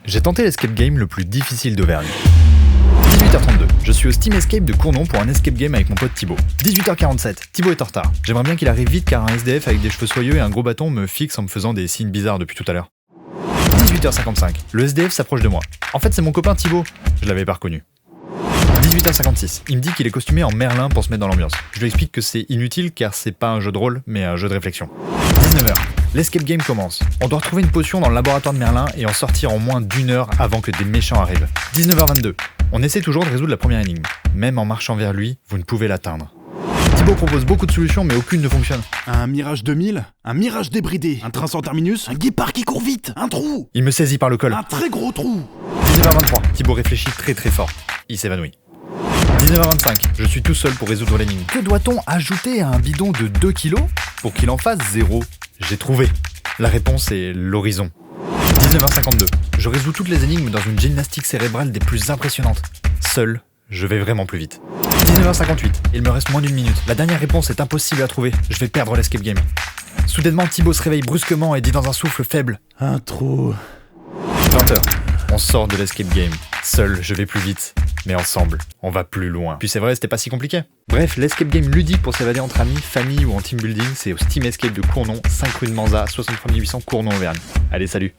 J'ai tenté l'escape game le plus difficile d'Auvergne. 18h32, je suis au Steam Escape de Cournon pour un escape game avec mon pote Thibaut. 18h47, Thibaut est en retard. J'aimerais bien qu'il arrive vite car un SDF avec des cheveux soyeux et un gros bâton me fixe en me faisant des signes bizarres depuis tout à l'heure. 18h55, le SDF s'approche de moi. En fait c'est mon copain Thibaut, je l'avais pas reconnu. 18h56, il me dit qu'il est costumé en Merlin pour se mettre dans l'ambiance. Je lui explique que c'est inutile car c'est pas un jeu de rôle mais un jeu de réflexion. 19h, l'escape game commence. On doit retrouver une potion dans le laboratoire de Merlin et en sortir en moins d'1 heure avant que des méchants arrivent. 19h22, on essaie toujours de résoudre la première énigme. Même en marchant vers lui, vous ne pouvez l'atteindre. Thibaut propose beaucoup de solutions mais aucune ne fonctionne. Un Mirage 2000, un Mirage débridé, un train sans terminus, un guépard qui court vite, un trou, Il me saisit par le col. un très gros trou. 19h23, Thibaut réfléchit très très fort. Il s'évanouit. 19h25, je suis tout seul pour résoudre l'énigme. Que doit-on ajouter à un bidon de 2 kilos pour qu'il en fasse 0 ? J'ai trouvé. La réponse est l'horizon. 19h52, je résous toutes les énigmes dans une gymnastique cérébrale des plus impressionnantes. Seul, je vais vraiment plus vite. 19h58, il me reste moins d'1 minute. La dernière réponse est impossible à trouver. Je vais perdre l'escape game. Soudainement, Thibaut se réveille brusquement et dit dans un souffle faible. Un trou. 20h, on sort de l'escape game. Seul, je vais plus vite. Mais ensemble, on va plus loin. Puis c'est vrai, c'était pas si compliqué. Bref, l'escape game ludique pour s'évader entre amis, famille ou en team building, c'est au Steam Escape de Cournon, 5 rue de Manza, 63 800 Cournon-Auvergne. Allez, salut!